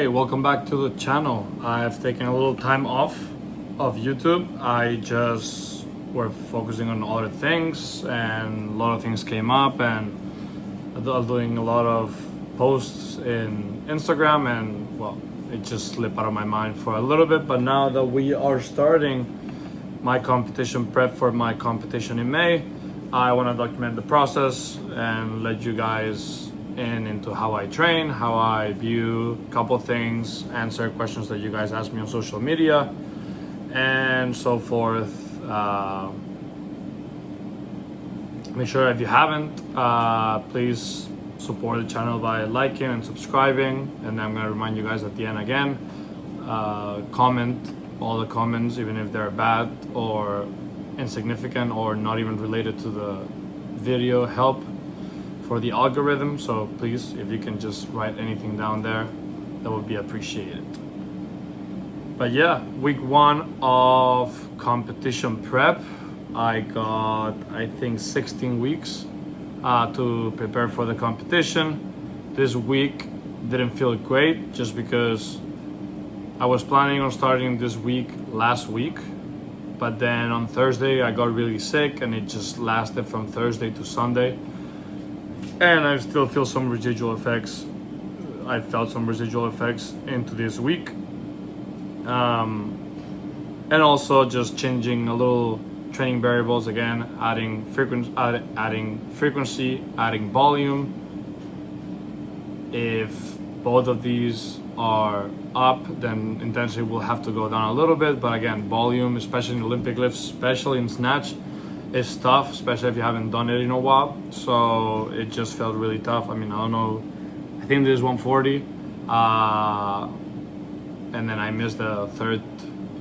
Hey, welcome back to the channel. I've taken a little time off of YouTube. I just were focusing on other things and a lot of things came up, and I was doing a lot of posts in Instagram, and well, it just slipped out of my mind for a little bit. But now that we are starting my competition prep for my competition in May, I want to document the process and let you guys into how I train, how I view a couple things, answer questions that you guys ask me on social media, and so forth. Make sure if you haven't, please support the channel by liking and subscribing. And I'm gonna remind you guys at the end again, comment all the comments, even if they're bad or insignificant or not even related to the video, help for the algorithm. So please, if you can just write anything down there, that would be appreciated. But yeah, week one of competition prep, I got, I think, 16 weeks to prepare for the competition. This week didn't feel great just because I was planning on starting this week last week, but then on Thursday I got really sick and it just lasted from Thursday to Sunday. And I still feel some residual effects. I felt some residual effects into this week. And also just changing a little training variables again, adding frequency, adding volume. If both of these are up, then intensity will have to go down a little bit. But again, volume, especially in Olympic lifts, especially in snatch, is tough, especially if you haven't done it in a while. So it just felt really tough. I mean, I don't know, I think this is 140, and then I missed the third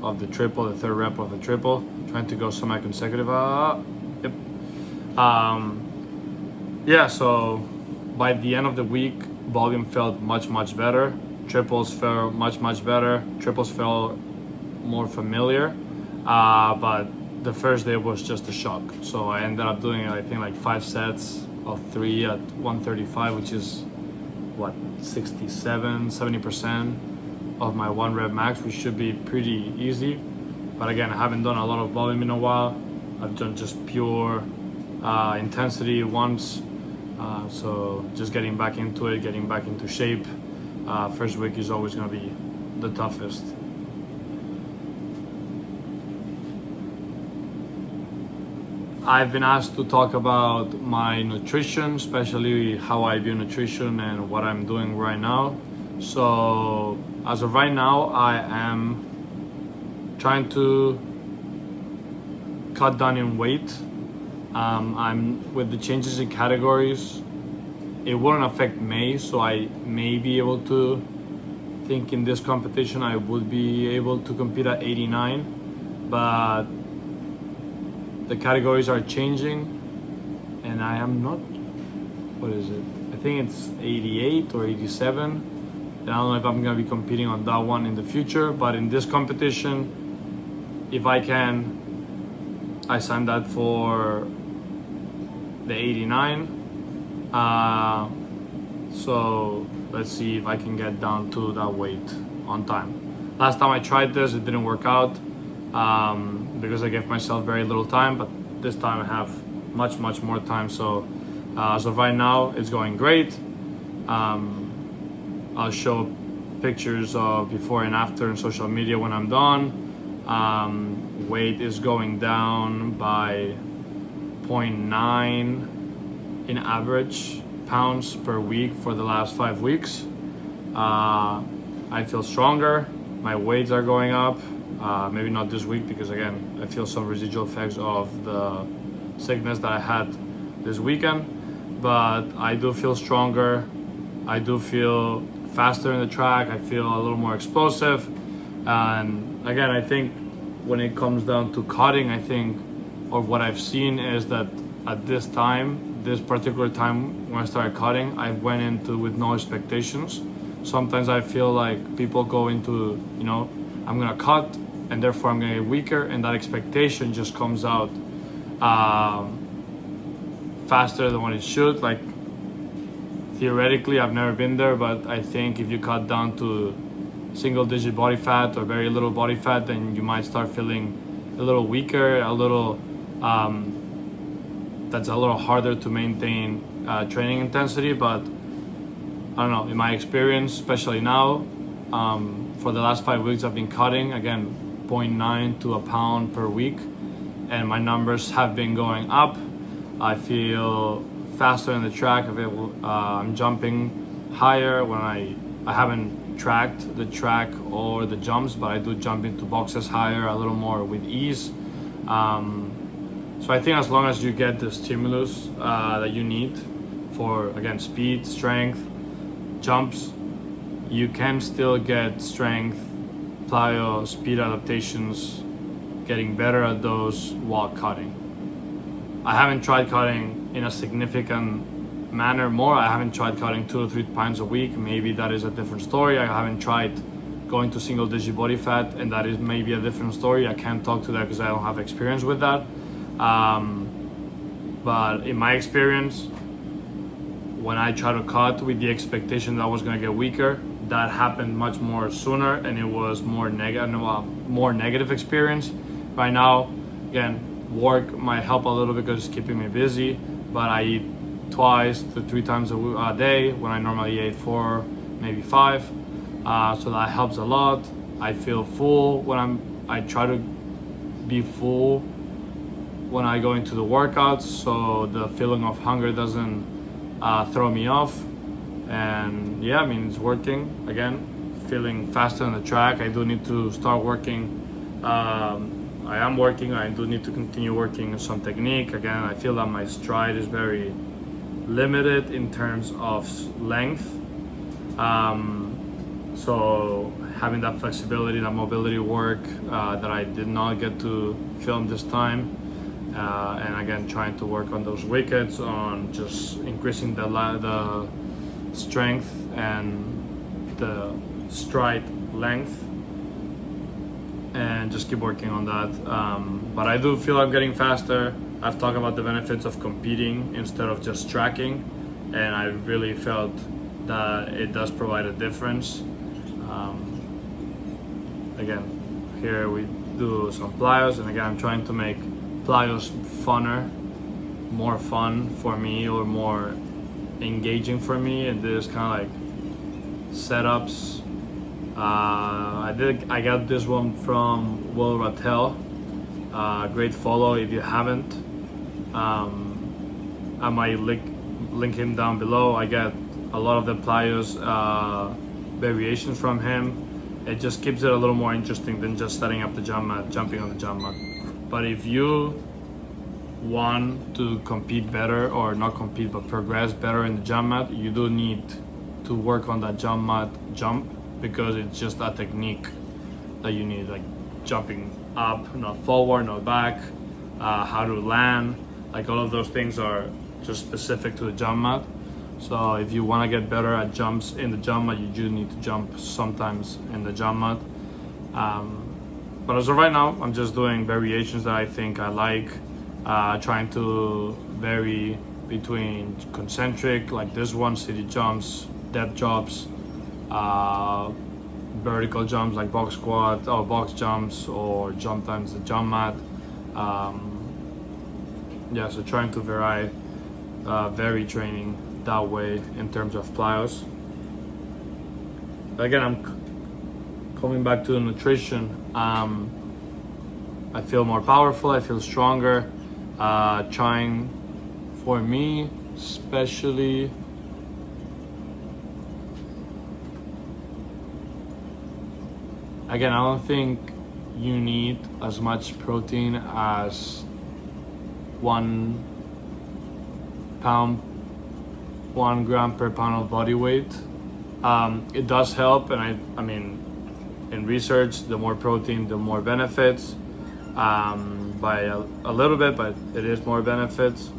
of the triple, the third rep of the triple, trying to go semi-consecutive. Yep. Yeah, so by the end of the week, volume felt much better. Triples felt much better. Triples felt more familiar, but the first day was just a shock. So I ended up doing, I think, like 5 sets of 3 at 135, which is what, 70% of my 1 rep max, which should be pretty easy. But again, I haven't done a lot of volume in a while. I've done just pure intensity once. So just getting back into it, getting back into shape. First week is always gonna be the toughest. I've been asked to talk about my nutrition, especially how I view nutrition and what I'm doing right now. So as of right now, I am trying to cut down in weight. I'm with the changes in categories, it wouldn't affect May, so I may be able to think in this competition I would be able to compete at 89, but the categories are changing and I am not, what is it? I think it's 88 or 87. And I don't know if I'm gonna be competing on that one in the future, but in this competition, if I can, I signed that for the 89. So let's see if I can get down to that weight on time. Last time I tried this, it didn't work out. Because I gave myself very little time, but this time I have much more time. So as of right now, it's going great. I'll show pictures of before and after on social media when I'm done. Weight is going down by 0.9 in average pounds per week for the last 5 weeks. I feel stronger. My weights are going up. Maybe not this week because again, I feel some residual effects of the sickness that I had this weekend, but I do feel stronger. I do feel faster in the track. I feel a little more explosive. And again, I think when it comes down to cutting, I think, or what I've seen is that at this time, this particular time when I started cutting, I went into with no expectations. Sometimes I feel like people go into, you know, I'm gonna cut and therefore I'm gonna get weaker, and that expectation just comes out faster than what it should. Like theoretically, I've never been there, but I think if you cut down to single digit body fat or very little body fat, then you might start feeling a little weaker, a little that's a little harder to maintain training intensity. But I don't know, in my experience, especially now, for the last 5 weeks I've been cutting, again, 0.9 to a pound per week, and my numbers have been going up. I feel faster in the track. I'm jumping higher when I haven't tracked the track or the jumps, but I do jump into boxes higher a little more with ease. So I think as long as you get the stimulus that you need for, again, speed, strength, jumps, you can still get strength, plyo, speed adaptations, getting better at those while cutting. I haven't tried cutting in a significant manner more. I haven't tried cutting 2 to 3 pounds a week. Maybe that is a different story. I haven't tried going to single digit body fat, and that is maybe a different story. I can't talk to that because I don't have experience with that. But in my experience, when I try to cut with the expectation that I was going to get weaker, that happened much more sooner, and it was more negative experience. Right now, again, work might help a little because it's keeping me busy, but I eat 2 to 3 times a day when I normally eat 4, maybe 5. So that helps a lot. I feel full when I try to be full when I go into the workouts, so the feeling of hunger doesn't throw me off. And yeah, I mean, it's working. Again, feeling faster on the track. I do need to start working. I am working. I do need to continue working on some technique. Again, I feel that my stride is very limited in terms of length. So having that flexibility, that mobility work that I did not get to film this time. And again, trying to work on those wickets, on just increasing the strength and the stride length, and just keep working on that. But I do feel I'm getting faster. I've talked about the benefits of competing instead of just tracking, and I really felt that it does provide a difference. Again, here we do some plyos, and again, I'm trying to make plyos funner, more fun for me, or more engaging for me. And this kind of like setups. I got this one from Will Rattel. Great follow if you haven't. I might link him down below. I get a lot of the plyos variations from him. It just keeps it a little more interesting than just setting up the jump mat, jumping on the jump mat. But if you want to compete better, or not compete but progress better in the jump mat, you do need to work on that jump mat jump, because it's just a technique that you need, like jumping up, not forward, not back, how to land, like all of those things are just specific to the jump mat. So if you want to get better at jumps in the jump mat, you do need to jump sometimes in the jump mat. But as of right now, I'm just doing variations that I think I like, trying to vary between concentric, like this one, city jumps, depth jumps, vertical jumps like box squat or box jumps, or jump times the jump mat. Yeah, so trying to vary training that way in terms of plyos. But again, I'm coming back to the nutrition. I feel more powerful, I feel stronger. Trying, for me especially, again, I don't think you need as much protein as 1 gram per pound of body weight. It does help, and I mean, in research, the more protein, the more benefits, by a little bit, but it is more benefits.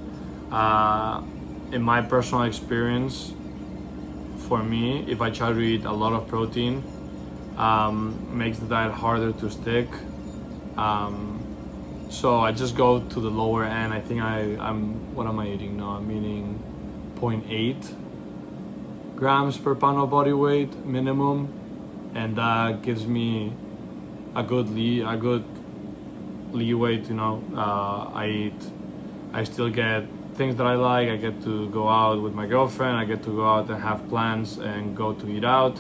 In my personal experience, for me, if I try to eat a lot of protein, makes the diet harder to stick. So I just go to the lower end. I think what am I eating now? I'm eating 0.8 grams per pound of body weight minimum, and that gives me a good leeway to, I still get things that I like. I get to go out with my girlfriend. I get to go out and have plans and go to eat out,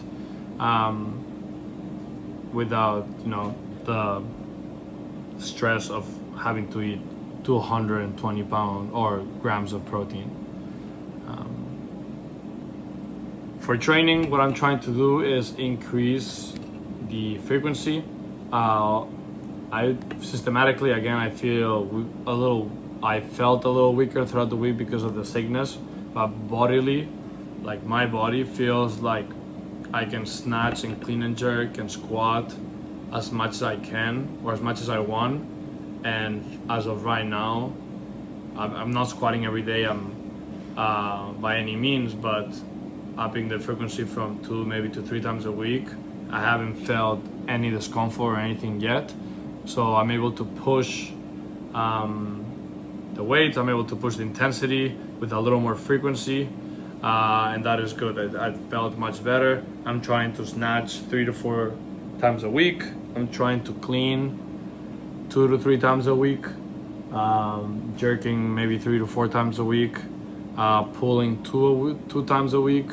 without the stress of having to eat 220 pounds or grams of protein. For training, what I'm trying to do is increase the frequency. I systematically, again, I felt a little weaker throughout the week because of the sickness, but bodily, like my body feels like I can snatch and clean and jerk and squat as much as I can or as much as I want. And as of right now, I'm not squatting every day, by any means, but upping the frequency from 2 maybe to 3 times a week. I haven't felt any discomfort or anything yet, so I'm able to push the weights. I'm able to push the intensity with a little more frequency, and that is good. I felt much better. I'm trying to snatch 3 to 4 times a week. I'm trying to clean 2 to 3 times a week, jerking maybe 3 to 4 times a week, pulling 2 times a week,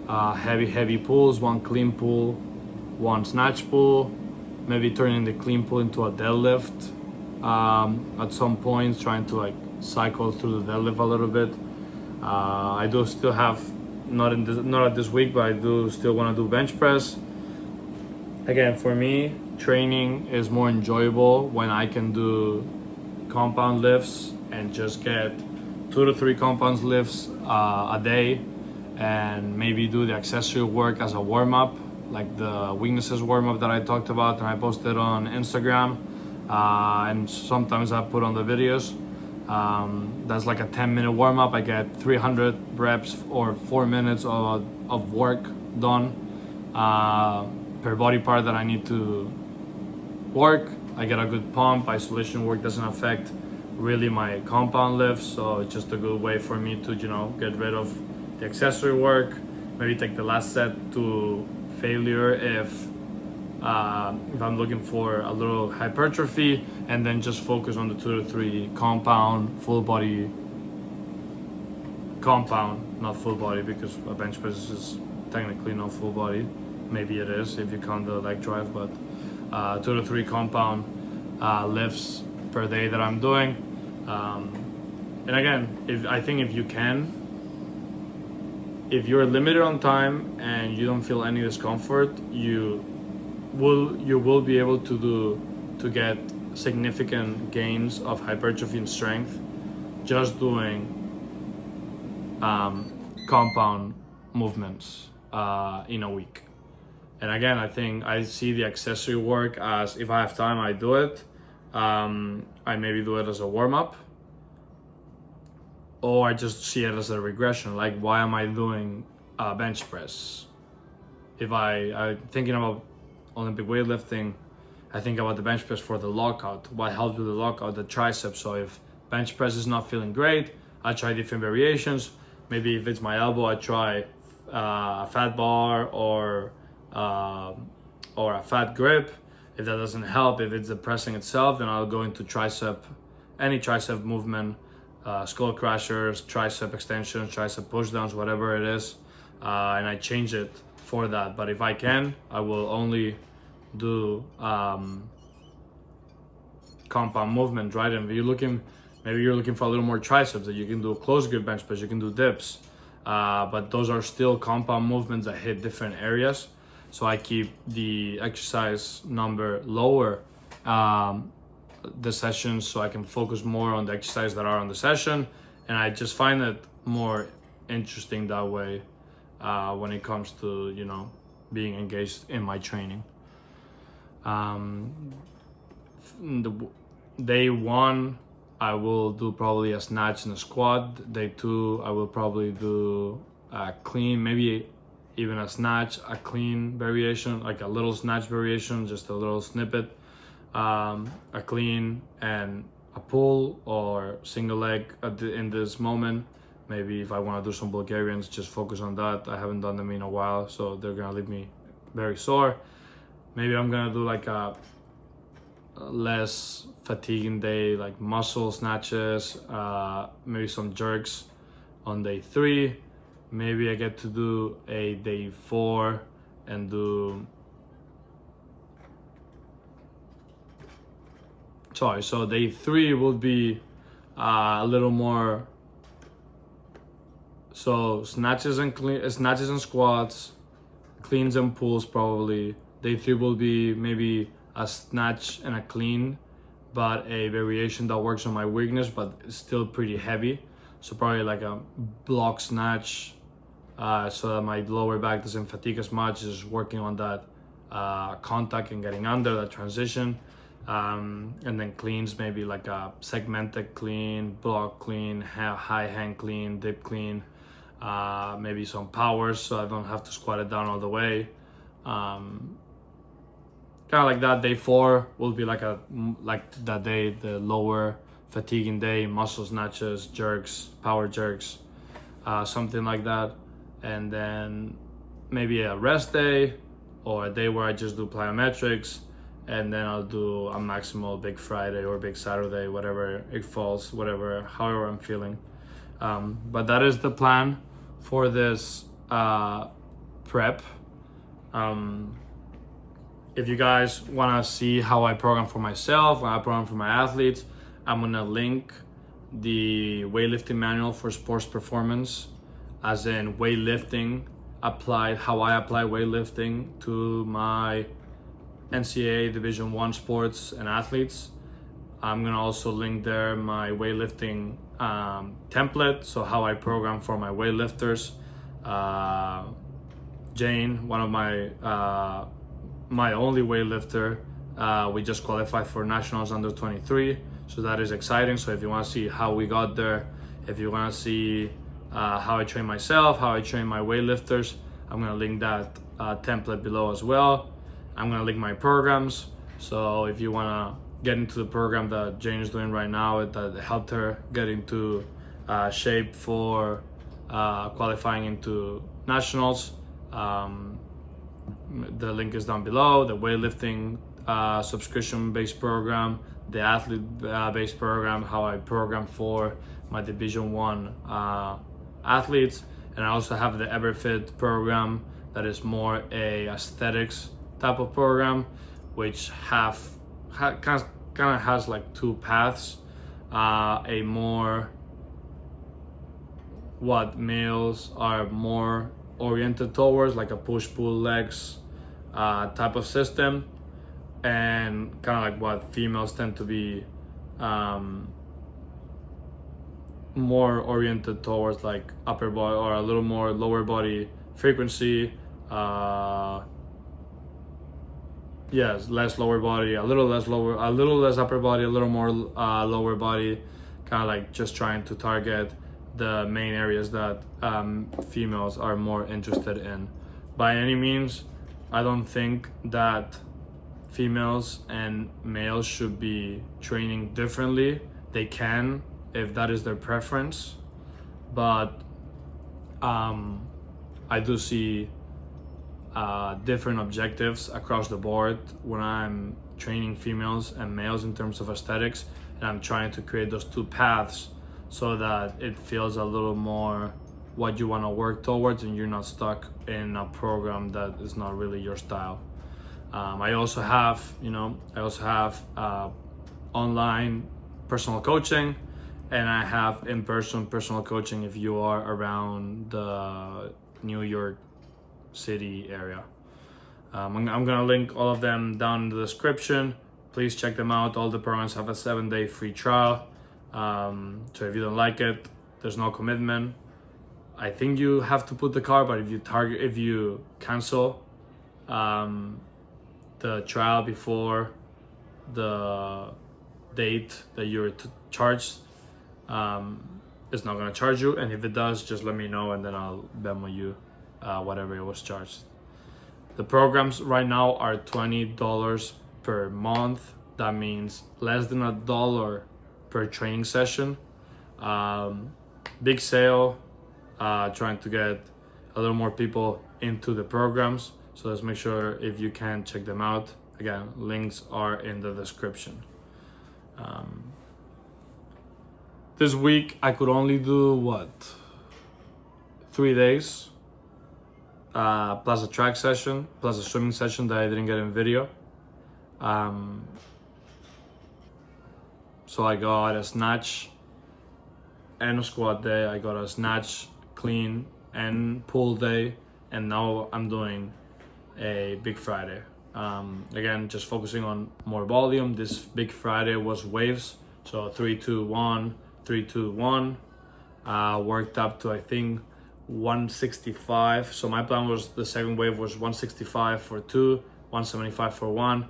heavy pulls, 1 clean pull, 1 snatch pull, maybe turning the clean pull into a deadlift. At some points, trying to cycle through the deadlift a little bit. I do still have, not at this week, but I do still want to do bench press. Again, for me, training is more enjoyable when I can do compound lifts and just get 2 to 3 compound lifts a day, and maybe do the accessory work as a warm-up, like the weaknesses warm-up that I talked about and I posted on Instagram, and sometimes I put on the videos. That's like a 10-minute warm-up. I get 300 reps or 4 minutes of work done per body part that I need to work. I get a good pump. Isolation work doesn't affect really my compound lifts, so it's just a good way for me to get rid of the accessory work, maybe take the last set to failure if I'm looking for a little hypertrophy, and then just focus on the 2 to 3 compound, full body compound, not full body, because a bench press is technically not full body. Maybe it is if you count the leg drive, but 2 to 3 compound lifts per day that I'm doing. And again, I think if you're limited on time and you don't feel any discomfort, you will be able to get significant gains of hypertrophy and strength just doing compound movements in a week. And again, I think I see the accessory work as, if I have time, I do it. I maybe do it as a warm-up, or I just see it as a regression. Like, why am I doing bench press? If I'm thinking about Olympic weightlifting, I think about the bench press for the lockout. What helps with the lockout? The triceps. So if bench press is not feeling great, I try different variations. Maybe if it's my elbow, I try a fat bar or a fat grip. If that doesn't help, if it's the pressing itself, then I'll go into any tricep movement, skull crushers, tricep extensions, tricep pushdowns, whatever it is, and I change it for that. But if I can, I will only do compound movement, right? And maybe you're looking for a little more triceps, that you can do a close grip bench press, you can do dips, but those are still compound movements that hit different areas. So I keep the exercise number lower, the sessions, so I can focus more on the exercises that are on the session, and I just find it more interesting that way when it comes to being engaged in my training. Day 1, I will do probably a snatch and a squat. Day 2, I will probably do a clean, maybe even a snatch, a clean variation, like a little snatch variation, just a little snippet, a clean and a pull, or single leg in this moment. Maybe if I want to do some Bulgarians, just focus on that. I haven't done them in a while, so they're gonna leave me very sore. maybe I'm gonna do like a less fatiguing day, like muscle snatches, maybe some jerks on day 3. Maybe I get to do a day 4 and do, so day 3 will be a little more, so snatches and squats, cleans and pulls probably. Day 3 will be maybe a snatch and a clean, but a variation that works on my weakness, but it's still pretty heavy. So probably like a block snatch, so that my lower back doesn't fatigue as much, just working on that contact and getting under that transition. And then cleans, maybe like a segmented clean, block clean, high hand clean, dip clean, maybe some powers so I don't have to squat it down all the way. Kind of like that. Day 4 will be like that day, the lower fatiguing day, muscle snatches, jerks, power jerks, something like that. And then maybe a rest day or a day where I just do plyometrics, and then I'll do a maximal big Friday or big Saturday, whatever it falls, however I'm feeling. But that is the plan for this prep. If you guys want to see how I program for myself, how I program for my athletes, I'm gonna link the weightlifting manual for sports performance, as in weightlifting applied, how I apply weightlifting to my NCAA Division 1 sports and athletes. I'm gonna also link there my weightlifting template, so how I program for my weightlifters. Jane, one of my only weightlifter, we just qualified for nationals under 23, so that is exciting. So if you want to see how we got there, if you want to see how I train myself, how I train my weightlifters, I'm gonna link that template below as well. I'm gonna link my programs, so if you wanna get into the program that Jane is doing right now, that helped her get into shape for qualifying into nationals, the link is down below. The weightlifting subscription-based program, the athlete-based program, how I program for my Division 1 athletes, and I also have the EverFit program that is more a aesthetics type of program, which kind of has like 2 paths. A more what males are more oriented towards, like a push-pull legs type of system, and kind of like what females tend to be more oriented towards, like upper body or a little more lower body frequency. Yes, less lower body, a little less upper body, a little more lower body, kind of like just trying to target the main areas that females are more interested in. By any means, I don't think that females and males should be training differently. They can, if that is their preference, but I do see different objectives across the board when I'm training females and males in terms of aesthetics, and I'm trying to create those 2 paths so that it feels a little more what you want to work towards, and you're not stuck in a program that is not really your style. I also have online personal coaching, and I have in-person personal coaching if you are around the New York City area. I'm gonna link all of them down in the description. Please check them out. All the programs have a 7-day free trial. So if you don't like it, there's no commitment. I think you have to put the card, but if you cancel the trial before the date that you're charged, it's not gonna charge you. And if it does, just let me know, and then I'll Venmo you whatever it was charged. The programs right now are $20 per month. That means less than $1 per training session. Big sale, trying to get a little more people into the programs. So let's make sure, if you can, check them out. Again, links are in the description. This week I could only do 3 days, plus a track session, plus a swimming session that I didn't get in video. So I got a snatch and a squat day. I got a snatch, clean, and pull day, and now I'm doing a big Friday. Again, just focusing on more volume. This big Friday was waves, so 3-2-1, 3-2-1. Worked up to, I think, 165. So my plan was, the second wave was 165 for 2, 175 for 1.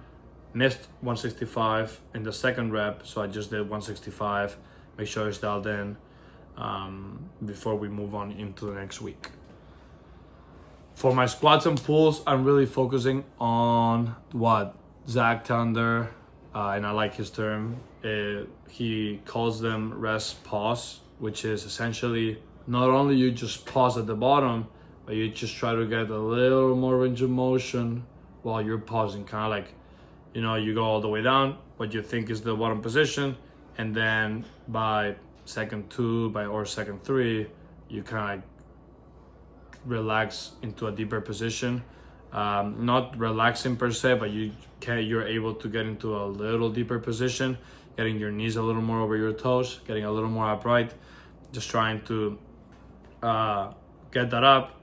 Missed 165 in the second rep, so I just did 165. Make sure it's dialed in before we move on into the next week. For my squats and pulls, I'm really focusing on what Zach Thunder, and I like his term, he calls them rest pause, which is essentially not only you just pause at the bottom, but you just try to get a little more range of motion while you're pausing. Kind of like, you go all the way down, what you think is the bottom position, and then by second 2 or second 3, you kind of relax into a deeper position. Not relaxing per se, but you're able to get into a little deeper position, getting your knees a little more over your toes, getting a little more upright, just trying to get that up.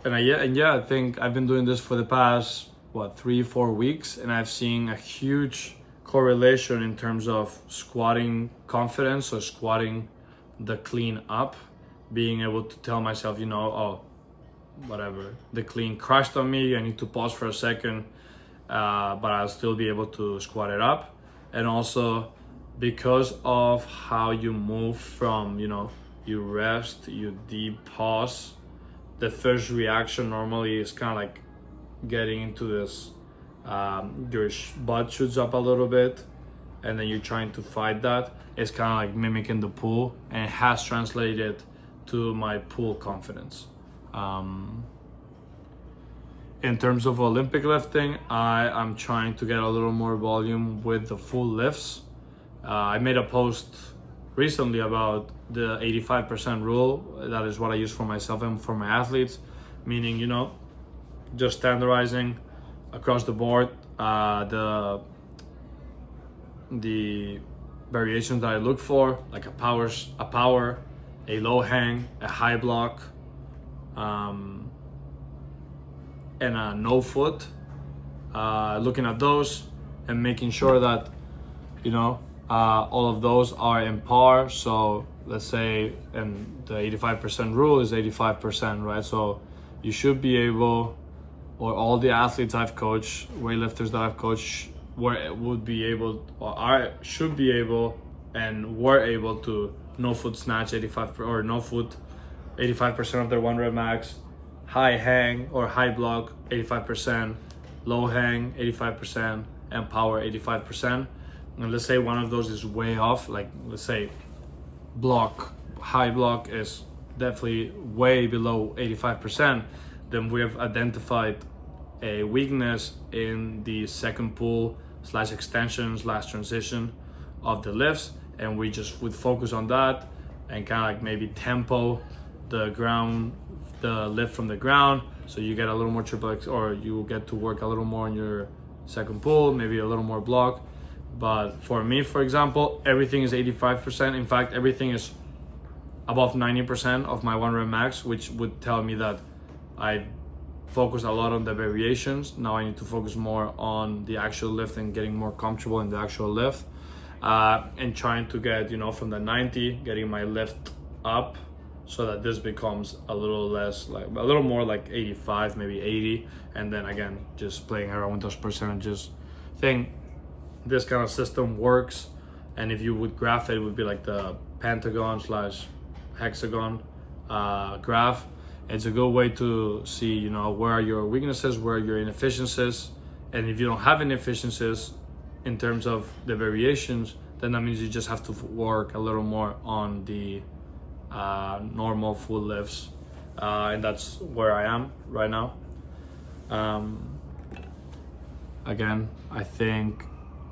I think I've been doing this for the past 3-4 weeks, and I've seen a huge correlation in terms of squatting confidence, or squatting the clean up, being able to tell myself, the clean crashed on me, I need to pause for a second, but I'll still be able to squat it up. And also because of how you move from, you rest, you deep pause, the first reaction normally is kind of like getting into this, your butt shoots up a little bit, and then you're trying to fight that. It's kind of like mimicking the pull, and it has translated to my pull confidence. In terms of Olympic lifting, I am trying to get a little more volume with the full lifts. I made a post recently about the 85% rule. That is what I use for myself and for my athletes, meaning, just standardizing across the board the variations that I look for, like a power, a low hang, a high block, and a no foot. Looking at those and making sure that all of those are in par. So let's say, and the 85% rule is 85%, right? So you should be able, or all the athletes I've coached, weightlifters that I've coached, should be able and were able to no foot snatch 85 or no foot 85% of their 1 rep max, high hang or high block 85%, low hang 85%, and power 85%. And let's say one of those is way off, like let's say high block is definitely way below 85%, then we have identified a weakness in the second pull / extension / transition of the lifts, and we just would focus on that and kind of like maybe tempo the lift from the ground, so you get a little more triple X, or you get to work a little more on your second pull, maybe a little more block. But for me, for example, everything is 85%. In fact, everything is above 90% of my 1 rep max, which would tell me that I focus a lot on the variations. Now I need to focus more on the actual lift and getting more comfortable in the actual lift, and trying to get, from the 90, getting my lift up, so that this becomes a little more like 85, maybe 80. And then again, just playing around with those percentages. This kind of system works, and if you would graph it, it would be like the pentagon / hexagon graph. It's a good way to see, where are your weaknesses, where are your inefficiencies, and if you don't have inefficiencies in terms of the variations, then that means you just have to work a little more on the normal full lifts, and that's where I am right now. Again, I think,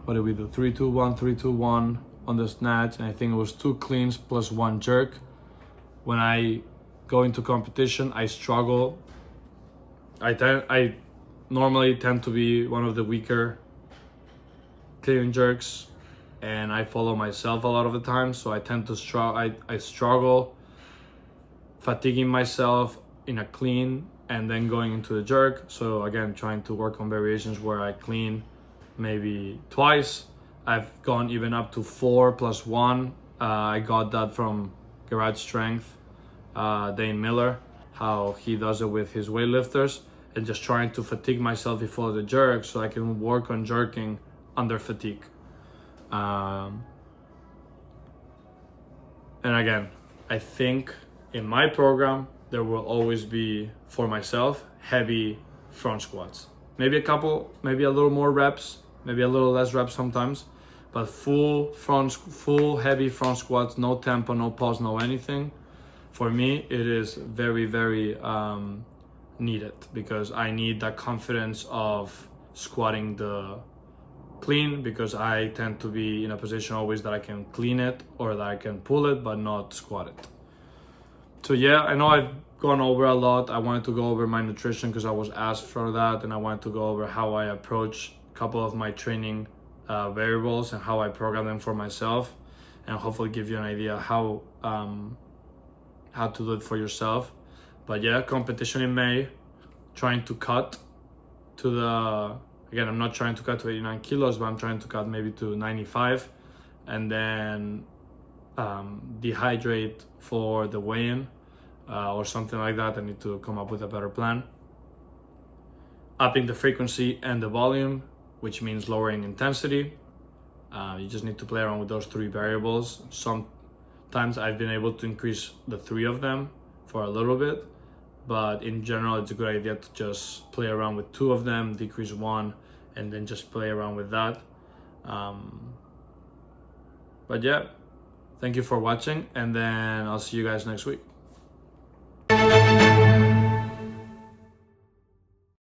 what did we do? 3-2-1, 3-2-1 on the snatch, and I think it was 2 cleans plus 1 jerk. When I go into competition, I struggle. I normally tend to be one of the weaker clean and jerks, and I follow myself a lot of the time, so I tend to I struggle fatiguing myself in a clean and then going into the jerk. So again, trying to work on variations where I clean maybe twice. I've gone even up to 4 plus 1. I got that from Garage Strength, Dane Miller, how he does it with his weightlifters, and just trying to fatigue myself before the jerk so I can work on jerking under fatigue. And again, I think in my program, there will always be, for myself, heavy front squats. Maybe a little more reps, maybe a little less reps sometimes, but full heavy front squats, no tempo, no pause, no anything. For me, it is very, very needed, because I need that confidence of squatting the clean, because I tend to be in a position always that I can clean it or that I can pull it but not squat it. So yeah, I know I've gone over a lot. I wanted to go over my nutrition because I was asked for that, and I wanted to go over how I approach a couple of my training variables and how I program them for myself, and hopefully give you an idea how to do it for yourself. But yeah, competition in May, trying to cut to the, again, I'm not trying to cut to 89 kilos, but I'm trying to cut maybe to 95, and then dehydrate for the weigh-in or something like that. I need to come up with a better plan. Upping the frequency and the volume, which means lowering intensity. You just need to play around with those 3 variables. Sometimes I've been able to increase the 3 of them for a little bit, but in general, it's a good idea to just play around with 2 of them, decrease 1, and then just play around with that. But yeah, thank you for watching, and then I'll see you guys next week.